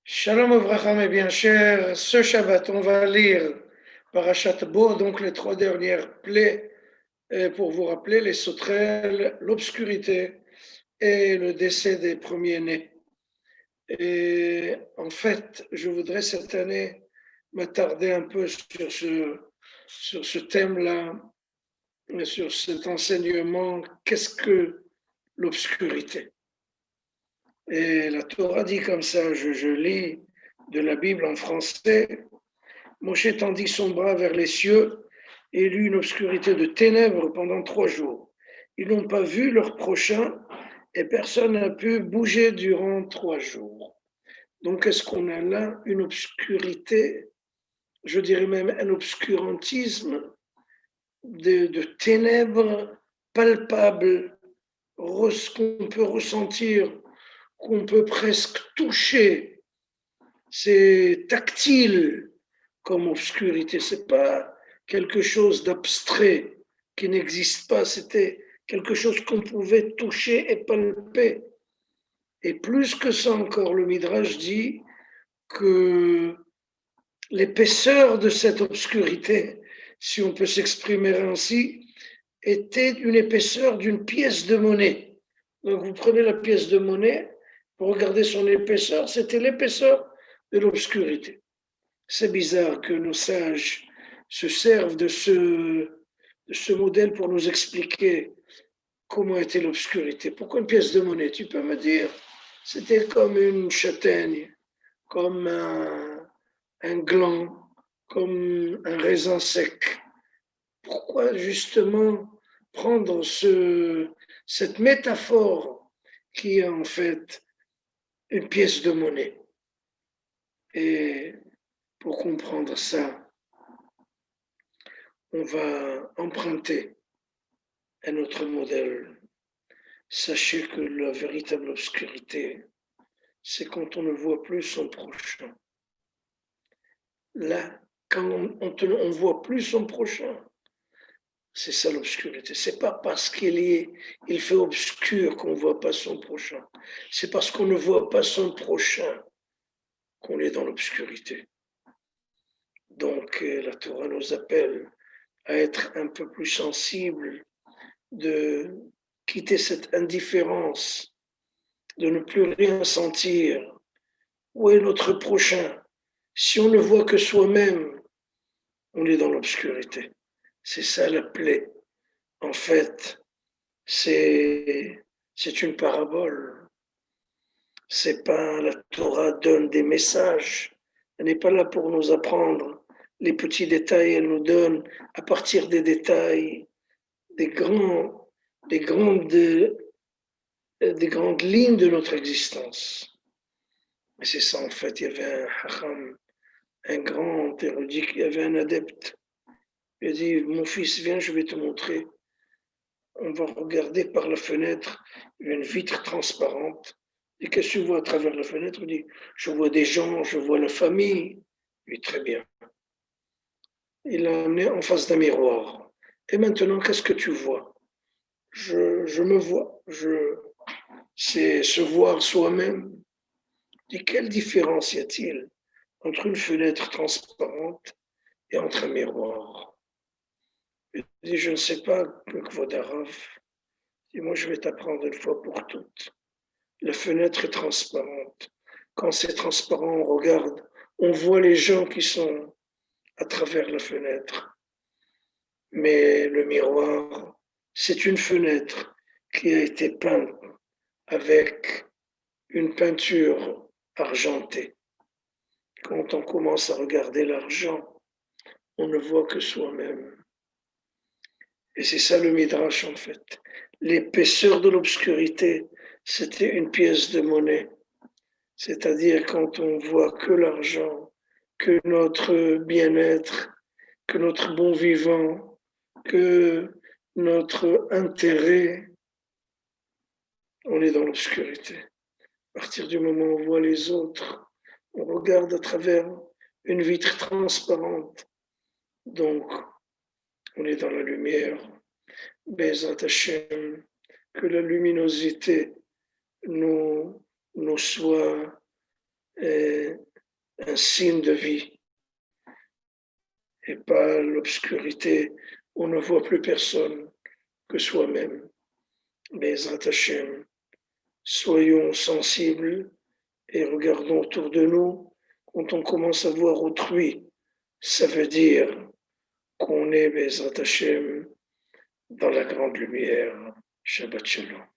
Shalom Avraham, mes bien chers, ce Shabbat, on va lire Parashat Bo, donc les 3 dernières plaies, pour vous rappeler les sauterelles, l'obscurité et le décès des premiers-nés. Et en fait, je voudrais cette année m'attarder un peu sur ce thème-là, sur cet enseignement, qu'est-ce que l'obscurité? Et la Torah dit comme ça, je lis de la Bible en français, Moshe tendit son bras vers les cieux et il eut une obscurité de ténèbres pendant 3 jours. Ils n'ont pas vu leur prochain et personne n'a pu bouger durant 3 jours. Donc, est-ce qu'on a là une obscurité, je dirais même un obscurantisme de ténèbres palpables, qu'on peut ressentir, qu'on peut presque toucher, c'est tactile comme obscurité, c'est pas quelque chose d'abstrait qui n'existe pas, c'était quelque chose qu'on pouvait toucher et palper. Et plus que ça encore, le Midrash dit que l'épaisseur de cette obscurité, si on peut s'exprimer ainsi, était une épaisseur d'une pièce de monnaie. Donc vous prenez la pièce de monnaie, vous regardez son épaisseur, c'était l'épaisseur de l'obscurité. C'est bizarre que nos sages se servent de ce modèle pour nous expliquer comment était l'obscurité. Pourquoi une pièce de monnaie? Tu peux me dire, c'était comme une châtaigne, comme un gland, comme un raisin sec. Pourquoi justement prendre cette métaphore qui est en fait une pièce de monnaie? Et pour comprendre ça, on va emprunter un autre modèle. Sachez que la véritable obscurité, c'est quand on ne voit plus son prochain. Là, quand on ne voit plus son prochain, c'est ça l'obscurité. C'est pas parce il fait obscur qu'on ne voit pas son prochain. C'est parce qu'on ne voit pas son prochain qu'on est dans l'obscurité. Donc, la Torah nous appelle à être un peu plus sensibles, de quitter cette indifférence, de ne plus rien sentir. Où est notre prochain? Si on ne voit que soi-même, on est dans l'obscurité. C'est ça la plaie. En fait, c'est une parabole. C'est pas, la Torah donne des messages. Elle n'est pas là pour nous apprendre les petits détails. Elle nous donne, à partir des détails, des grandes lignes de notre existence. Et c'est ça, en fait, il y avait un hacham, un grand érudit, il y avait un adepte. Il a dit, mon fils, viens, je vais te montrer. On va regarder par la fenêtre, il y a une vitre transparente. Et qu'est-ce que tu vois à travers la fenêtre? Il dit, je vois des gens, je vois la famille. Il dit, très bien. Il l'a amené en face d'un miroir. Et maintenant, qu'est-ce que tu vois? Je me vois. C'est se voir soi-même. Et quelle différence y a-t-il entre une fenêtre transparente et entre un miroir? Il dit, je ne sais pas, Kvodarav. Et moi, je vais t'apprendre une fois pour toutes. La fenêtre est transparente. Quand c'est transparent, on regarde, on voit les gens qui sont à travers la fenêtre. Mais le miroir, c'est une fenêtre qui a été peinte avec une peinture argentée. Quand on commence à regarder l'argent, on ne voit que soi-même. Et c'est ça le Midrash en fait. L'épaisseur de l'obscurité, c'était une pièce de monnaie. C'est-à-dire quand on voit que l'argent, que notre bien-être, que notre bon vivant, que notre intérêt, on est dans l'obscurité. À partir du moment où on voit les autres, on regarde à travers une vitre transparente. Donc, on est dans la lumière. Bezrat Hashem, que la luminosité nous soit un signe de vie et pas l'obscurité où on ne voit plus personne que soi-même. Bezrat Hashem, soyons sensibles et regardons autour de nous. Quand on commence à voir autrui, ça veut dire qu'on est Bezrat Hashem dans la grande lumière. Shabbat Shalom.